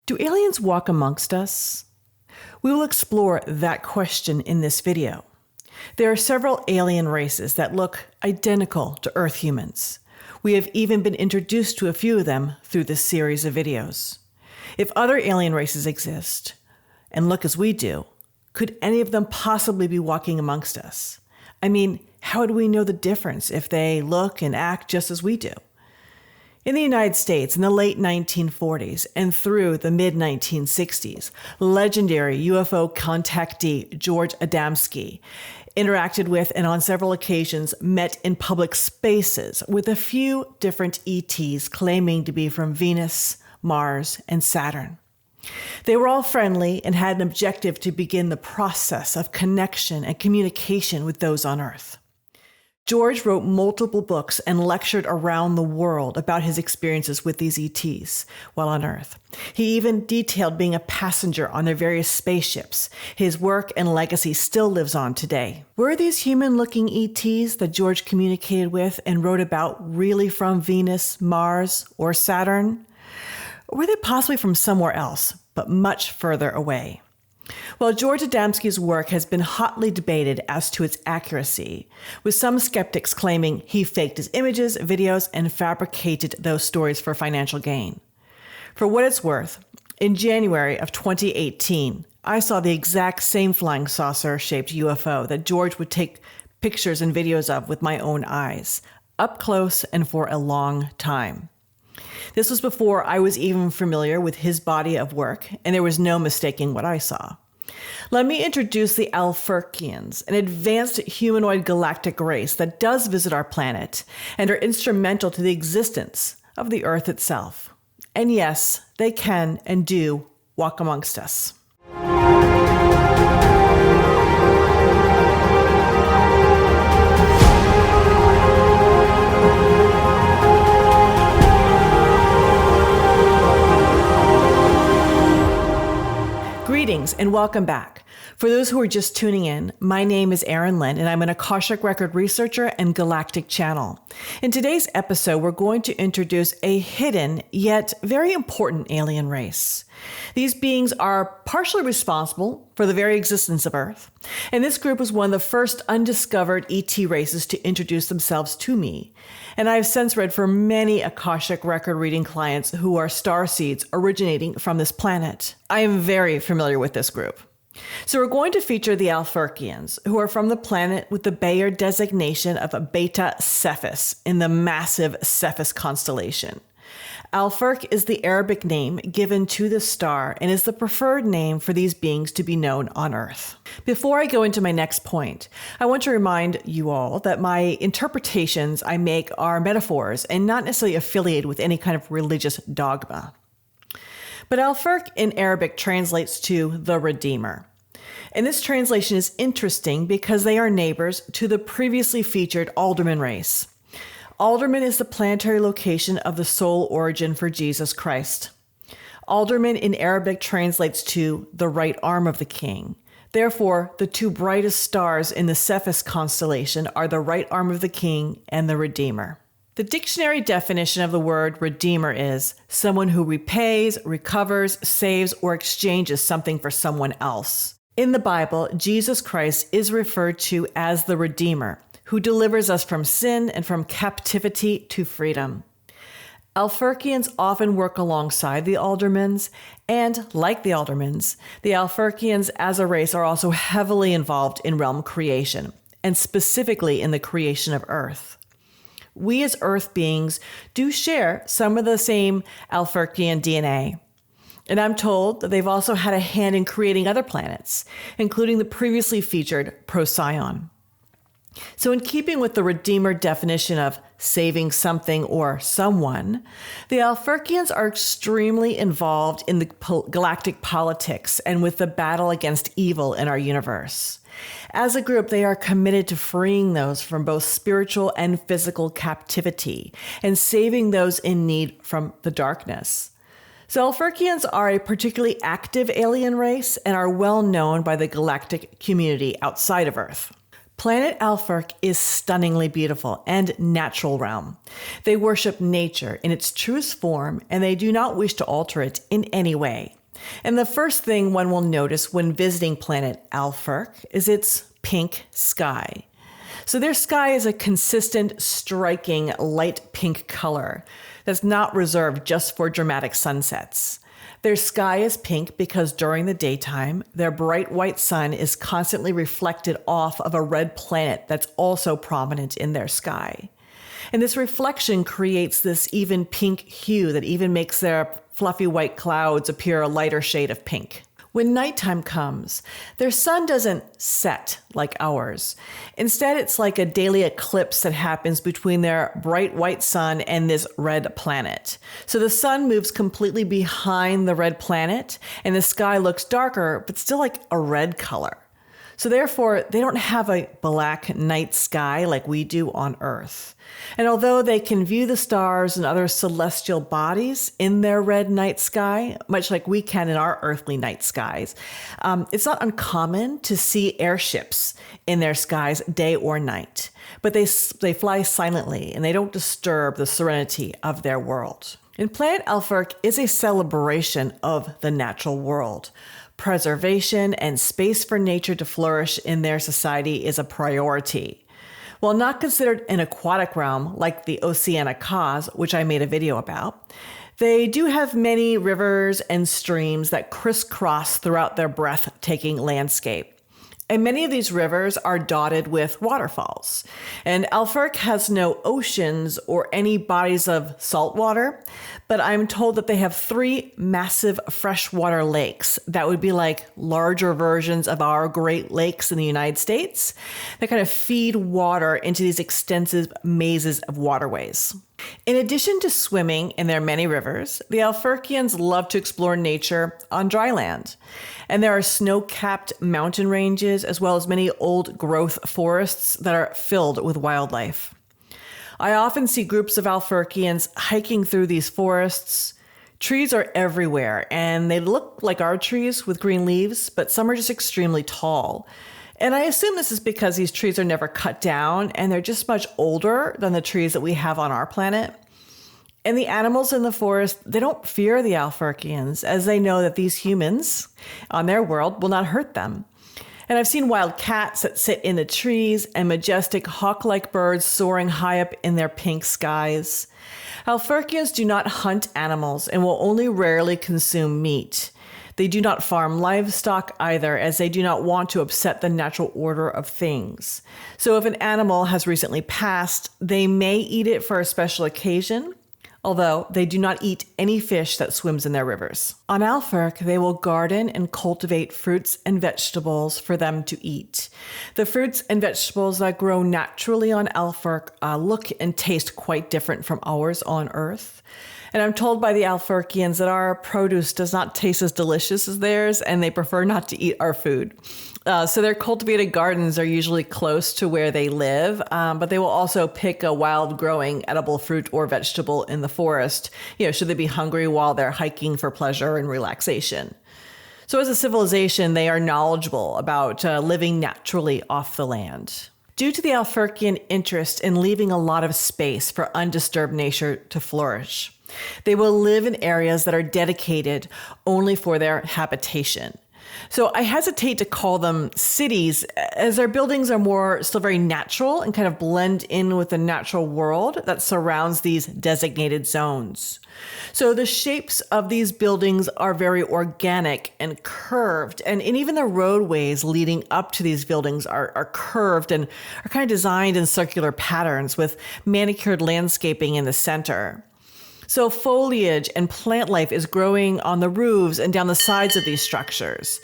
Do aliens walk amongst us? We will explore that question in this video. There are several alien races that look identical to Earth humans. We have even been introduced to a few of them through this series of videos. If other alien races exist and look as we do, could any of them possibly be walking amongst us? I mean, how do we know the difference if they look and act just as we do? In the United States, in the late 1940s and through the mid-1960s, legendary UFO contactee George Adamski interacted with and on several occasions met in public spaces with a few different ETs claiming to be from Venus, Mars, and Saturn. They were all friendly and had an objective to begin the process of connection and communication with those on Earth. George wrote multiple books and lectured around the world about his experiences with these ETs while on Earth. He even detailed being a passenger on their various spaceships. His work and legacy still lives on today. Were these human-looking ETs that George communicated with and wrote about really from Venus, Mars, or Saturn? Or were they possibly from somewhere else, but much further away? Well, George Adamski's work has been hotly debated as to its accuracy, with some skeptics claiming he faked his images, videos, and fabricated those stories for financial gain. For what it's worth, in January of 2018, I saw the exact same flying saucer-shaped UFO that George would take pictures and videos of with my own eyes, up close and for a long time. This was before I was even familiar with his body of work, and there was no mistaking what I saw. Let me introduce the Alphirkians, an advanced humanoid galactic race that does visit our planet and are instrumental to the existence of the Earth itself. And yes, they can and do walk amongst us. Greetings and welcome back. For those who are just tuning in, my name is Erin Lynn and I'm an Akashic record researcher and Galactic channel. In today's episode, we're going to introduce a hidden yet very important alien race. These beings are partially responsible for the very existence of Earth, and this group was one of the first undiscovered ET races to introduce themselves to me. And I have since read for many Akashic record reading clients who are starseeds originating from this planet. I am very familiar with this group. So we're going to feature the Alphirkians, who are from the planet with the Bayer designation of Beta Cephus in the massive Cephus constellation. Alphirk is the Arabic name given to the star and is the preferred name for these beings to be known on Earth. Before I go into my next point, I want to remind you all that my interpretations I make are metaphors and not necessarily affiliated with any kind of religious dogma. But Alphirk in Arabic translates to the Redeemer. And this translation is interesting because they are neighbors to the previously featured Alderamin race. Alderamin is the planetary location of the soul origin for Jesus Christ. Alderamin in Arabic translates to the right arm of the king. Therefore, the two brightest stars in the Cephus constellation are the right arm of the king and the Redeemer. The dictionary definition of the word Redeemer is someone who repays, recovers, saves, or exchanges something for someone else. In the Bible, Jesus Christ is referred to as the Redeemer, who delivers us from sin and from captivity to freedom. Alphirkians often work alongside the Alderamins, and like the Alderamins, the Alphirkians as a race are also heavily involved in realm creation, and specifically in the creation of Earth. We as Earth beings do share some of the same Alphirkian DNA. And I'm told that they've also had a hand in creating other planets, including the previously featured Procyon. So in keeping with the Redeemer definition of saving something or someone, the Alphirkians are extremely involved in the galactic politics and with the battle against evil in our universe. As a group, they are committed to freeing those from both spiritual and physical captivity and saving those in need from the darkness. So Alphirkians are a particularly active alien race and are well known by the galactic community outside of Earth. Planet Alphirk is stunningly beautiful and natural realm. They worship nature in its truest form, and they do not wish to alter it in any way. And the first thing one will notice when visiting planet Alphirk is its pink sky. So their sky is a consistent, striking, light pink color that's not reserved just for dramatic sunsets. Their sky is pink because during the daytime, their bright white sun is constantly reflected off of a red planet that's also prominent in their sky. And this reflection creates this even pink hue that even makes their fluffy white clouds appear a lighter shade of pink. When nighttime comes, their sun doesn't set like ours. Instead, it's like a daily eclipse that happens between their bright white sun and this red planet. So the sun moves completely behind the red planet, and the sky looks darker, but still like a red color. So therefore, they don't have a black night sky like we do on Earth. And although they can view the stars and other celestial bodies in their red night sky, much like we can in our earthly night skies, it's not uncommon to see airships in their skies day or night. But they fly silently and they don't disturb the serenity of their world. And Planet Alphirk is a celebration of the natural world. Preservation and space for nature to flourish in their society is a priority. While not considered an aquatic realm like the Oceanacas, which I made a video about, they do have many rivers and streams that crisscross throughout their breathtaking landscape. And many of these rivers are dotted with waterfalls. And Alphirk has no oceans or any bodies of salt water, but I'm told that they have 3 massive freshwater lakes that would be like larger versions of our Great Lakes in the United States that kind of feed water into these extensive mazes of waterways. In addition to swimming in their many rivers, the Alphirkians love to explore nature on dry land. And there are snow-capped mountain ranges as well as many old growth forests that are filled with wildlife. I often see groups of Alphirkians hiking through these forests. Trees are everywhere, and they look like our trees with green leaves, but some are just extremely tall. And I assume this is because these trees are never cut down and they're just much older than the trees that we have on our planet. And the animals in the forest, they don't fear the Alphirkians as they know that these humans on their world will not hurt them. And I've seen wild cats that sit in the trees and majestic hawk-like birds soaring high up in their pink skies. Alphirkians do not hunt animals and will only rarely consume meat. They do not farm livestock either, as they do not want to upset the natural order of things. So if an animal has recently passed, they may eat it for a special occasion, although they do not eat any fish that swims in their rivers. On Alphirk, they will garden and cultivate fruits and vegetables for them to eat. The fruits and vegetables that grow naturally on Alphirk look and taste quite different from ours on Earth. And I'm told by the Alphirkians that our produce does not taste as delicious as theirs, and they prefer not to eat our food. So their cultivated gardens are usually close to where they live, but they will also pick a wild-growing edible fruit or vegetable in the forest, should they be hungry while they're hiking for pleasure and relaxation. So as a civilization, they are knowledgeable about living naturally off the land. Due to the Alphirkian interest in leaving a lot of space for undisturbed nature to flourish, they will live in areas that are dedicated only for their habitation. So I hesitate to call them cities, as their buildings are still very natural and kind of blend in with the natural world that surrounds these designated zones. So the shapes of these buildings are very organic and curved, and even the roadways leading up to these buildings are curved and are kind of designed in circular patterns with manicured landscaping in the center. So foliage and plant life is growing on the roofs and down the sides of these structures.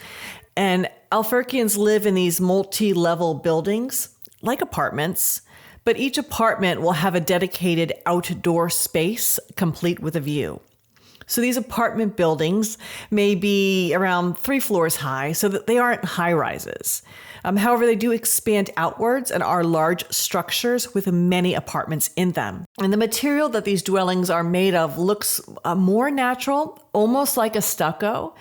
And Alphirkians live in these multi-level buildings, like apartments, but each apartment will have a dedicated outdoor space complete with a view. So these apartment buildings may be around 3 floors high, so that they aren't high rises. However, they do expand outwards and are large structures with many apartments in them. And the material that these dwellings are made of looks more natural, almost like a stucco,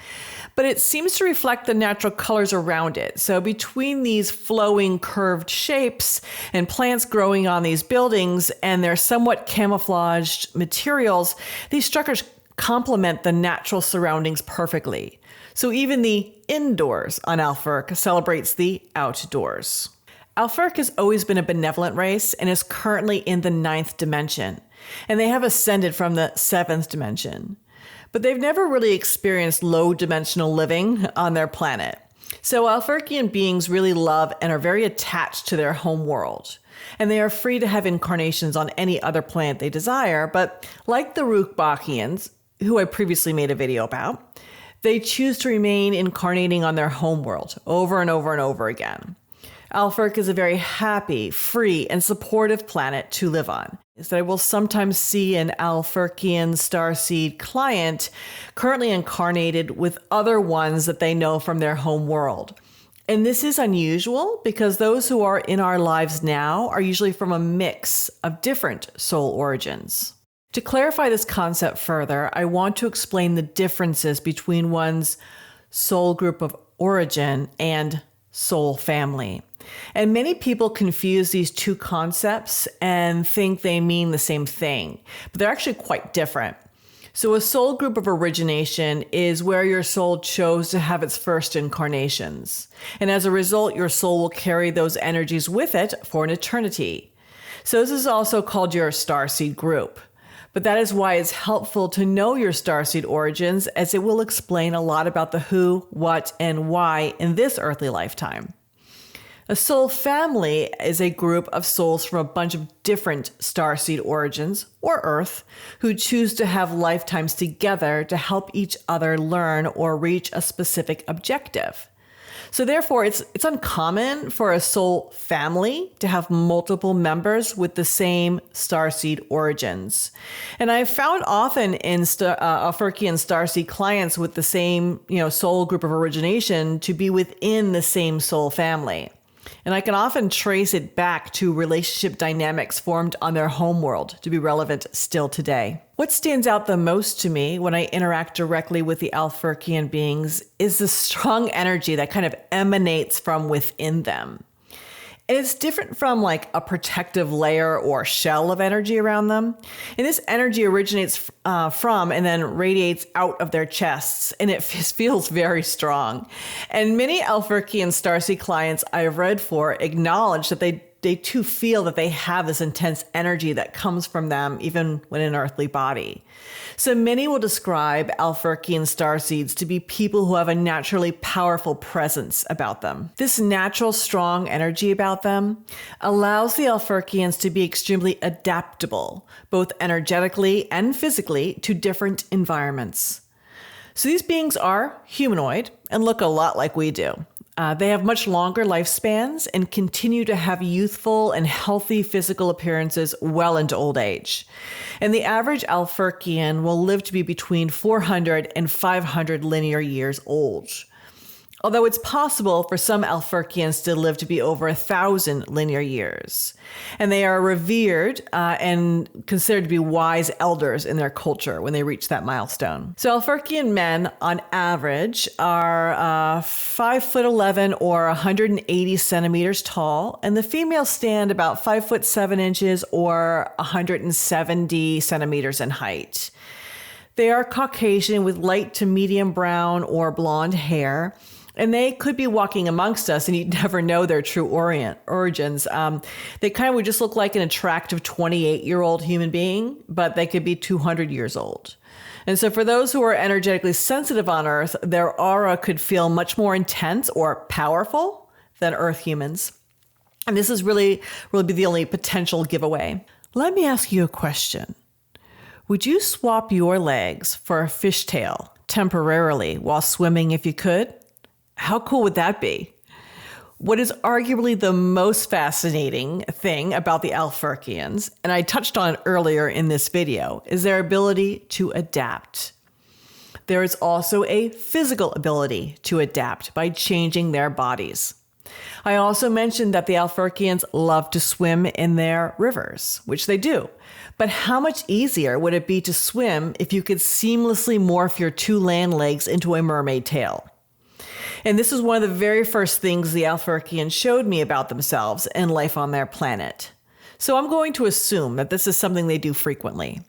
but it seems to reflect the natural colors around it. So between these flowing curved shapes and plants growing on these buildings and their somewhat camouflaged materials, these structures complement the natural surroundings perfectly. So even the indoors on Alphirk celebrates the outdoors. Alphirk has always been a benevolent race and is currently in the 9th dimension, and they have ascended from the 7th dimension. But they've never really experienced low-dimensional living on their planet. So Alphirkian beings really love and are very attached to their home world. And they are free to have incarnations on any other planet they desire, but like the Ruchbahians, who I previously made a video about, they choose to remain incarnating on their home world over and over and over again. Alphirk is a very happy, free, and supportive planet to live on. Is that I will sometimes see an Alphirkian starseed client currently incarnated with other ones that they know from their home world. And this is unusual because those who are in our lives now are usually from a mix of different soul origins. To clarify this concept further, I want to explain the differences between one's soul group of origin and soul family. And many people confuse these two concepts and think they mean the same thing, but they're actually quite different. So a soul group of origination is where your soul chose to have its first incarnations. And as a result, your soul will carry those energies with it for an eternity. So this is also called your starseed group. But that is why it's helpful to know your starseed origins, as it will explain a lot about the who, what, and why in this earthly lifetime. A soul family is a group of souls from a bunch of different starseed origins, or Earth, who choose to have lifetimes together to help each other learn or reach a specific objective. So therefore, it's uncommon for a soul family to have multiple members with the same starseed origins. And I've found often in Alphirkian starseed clients with the same, soul group of origination to be within the same soul family. And I can often trace it back to relationship dynamics formed on their homeworld to be relevant still today. What stands out the most to me when I interact directly with the Alphirkian beings is the strong energy that kind of emanates from within them. And it's different from like a protective layer or shell of energy around them. And this energy originates from and then radiates out of their chests, and it feels very strong. And many Alphirkian starseed clients I have read for acknowledge that they too feel that they have this intense energy that comes from them even when in an earthly body. So many will describe Alphirkian starseeds to be people who have a naturally powerful presence about them. This natural strong energy about them allows the Alphirkians to be extremely adaptable, both energetically and physically, to different environments. So these beings are humanoid and look a lot like we do. They have much longer lifespans and continue to have youthful and healthy physical appearances well into old age. And the average Alphirkian will live to be between 400 and 500 linear years old. Although it's possible for some Alphirkians to live to be over 1,000 linear years. And they are revered and considered to be wise elders in their culture when they reach that milestone. So Alphirkian men, on average, are 5'11" or 180 centimeters tall, and the females stand about 5'7" or 170 centimeters in height. They are Caucasian with light to medium brown or blonde hair. And they could be walking amongst us and you'd never know their true origins. They kind of would just look like an attractive 28-year-old human being, but they could be 200 years old. And so for those who are energetically sensitive on Earth, their aura could feel much more intense or powerful than Earth humans. And this is really be the only potential giveaway. Let me ask you a question. Would you swap your legs for a fishtail temporarily while swimming if you could? How cool would that be? What is arguably the most fascinating thing about the Alphirkians, and I touched on it earlier in this video, is their ability to adapt. There is also a physical ability to adapt by changing their bodies. I also mentioned that the Alphirkians love to swim in their rivers, which they do. But how much easier would it be to swim if you could seamlessly morph your two land legs into a mermaid tail? And this is one of the very first things the Alphirkians showed me about themselves and life on their planet. So I'm going to assume that this is something they do frequently.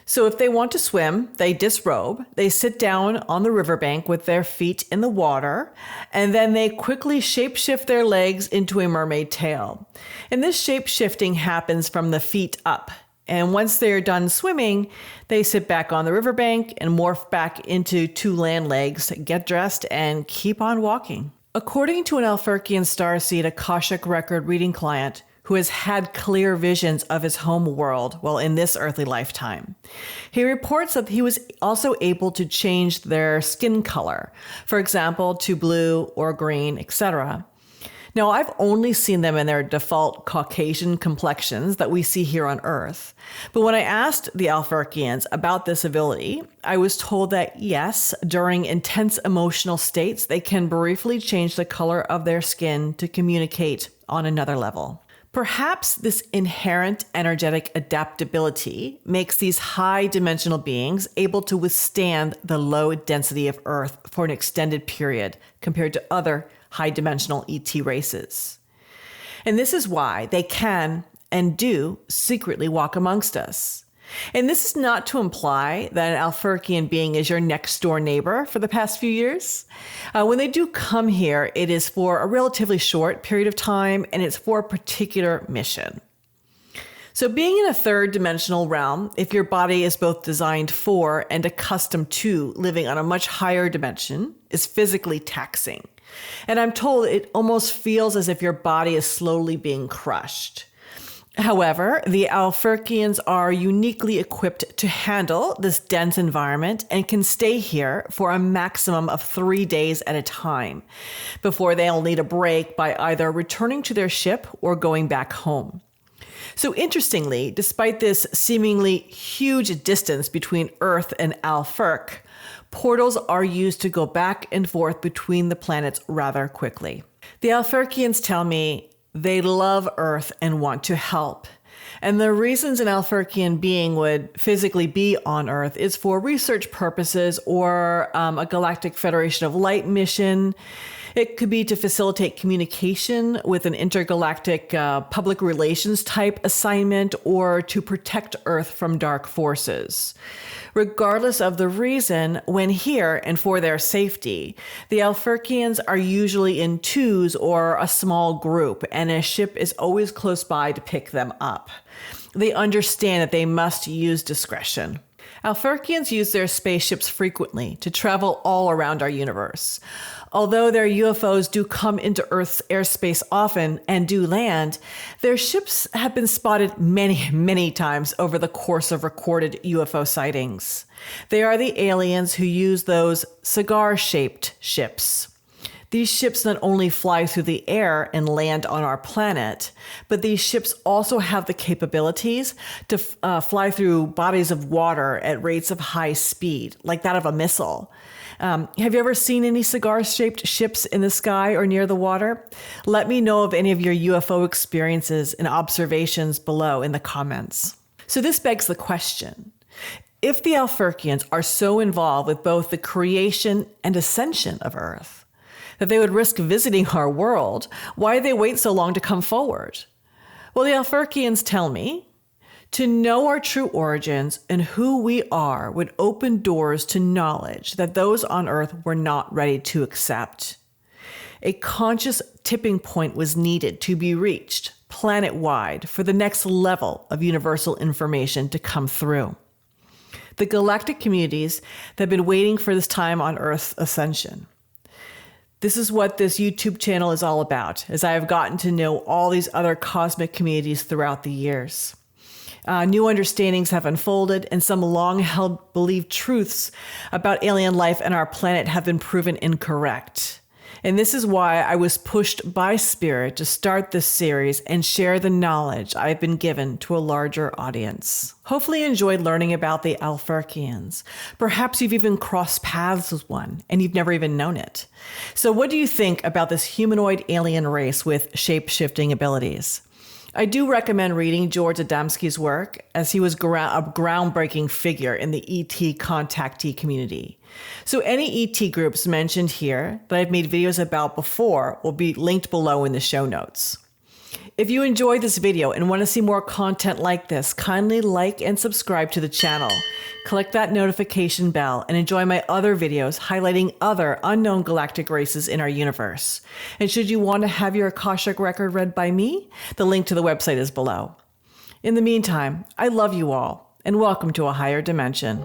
So if they want to swim, they disrobe, they sit down on the riverbank with their feet in the water, and then they quickly shapeshift their legs into a mermaid tail. And this shape-shifting happens from the feet up. And once they're done swimming, they sit back on the riverbank and morph back into two land legs, get dressed, and keep on walking. According to an Alphirkian starseed Akashic record reading client who has had clear visions of his home world while in this earthly lifetime, he reports that he was also able to change their skin color, for example, to blue or green, etc. Now, I've only seen them in their default Caucasian complexions that we see here on Earth. But when I asked the Alphirkians about this ability, I was told that yes, during intense emotional states, they can briefly change the color of their skin to communicate on another level. Perhaps this inherent energetic adaptability makes these high-dimensional beings able to withstand the low density of Earth for an extended period compared to other high-dimensional ET races. And this is why they can and do secretly walk amongst us. And this is not to imply that an Alphirkian being is your next-door neighbor for the past few years. When they do come here, it is for a relatively short period of time, and it's for a particular mission. So being in a third-dimensional realm, if your body is both designed for and accustomed to living on a much higher dimension, is physically taxing. And I'm told it almost feels as if your body is slowly being crushed. However, the Alphirkians are uniquely equipped to handle this dense environment and can stay here for a maximum of 3 days at a time before they'll need a break by either returning to their ship or going back home. So interestingly, despite this seemingly huge distance between Earth and Alphirk, portals are used to go back and forth between the planets rather quickly. The Alphirkians tell me they love Earth and want to help. And the reasons an Alphirkian being would physically be on Earth is for research purposes or a Galactic Federation of Light mission. It could be to facilitate communication with an intergalactic public relations type assignment or to protect Earth from dark forces. Regardless of the reason, when here and for their safety, the Alphirkians are usually in twos or a small group, and a ship is always close by to pick them up. They understand that they must use discretion. Alphirkians use their spaceships frequently to travel all around our universe. Although their UFOs do come into Earth's airspace often and do land, their ships have been spotted many, many times over the course of recorded UFO sightings. They are the aliens who use those cigar-shaped ships. These ships not only fly through the air and land on our planet, but these ships also have the capabilities to fly through bodies of water at rates of high speed, like that of a missile. Have you ever seen any cigar-shaped ships in the sky or near the water? Let me know of any of your UFO experiences and observations below in the comments. So this begs the question, if the Alphirkians are so involved with both the creation and ascension of Earth, that they would risk visiting our world, why did they wait so long to come forward? Well, the Alphirkians tell me, to know our true origins and who we are would open doors to knowledge that those on Earth were not ready to accept. A conscious tipping point was needed to be reached planet-wide for the next level of universal information to come through. The galactic communities that have been waiting for this time on Earth's ascension. This is what this YouTube channel is all about, as I have gotten to know all these other cosmic communities throughout the years. New understandings have unfolded, and some long-held believed truths about alien life and our planet have been proven incorrect. And this is why I was pushed by Spirit to start this series and share the knowledge I've been given to a larger audience. Hopefully you enjoyed learning about the Alphirkians. Perhaps you've even crossed paths with one and you've never even known it. So what do you think about this humanoid alien race with shape-shifting abilities? I do recommend reading George Adamski's work, as he was a groundbreaking figure in the ET contactee community. So any ET groups mentioned here that I've made videos about before will be linked below in the show notes. If you enjoyed this video and want to see more content like this, kindly like and subscribe to the channel. Click that notification bell and enjoy my other videos highlighting other unknown galactic races in our universe. And should you want to have your Akashic record read by me, the link to the website is below. In the meantime, I love you all and welcome to a higher dimension.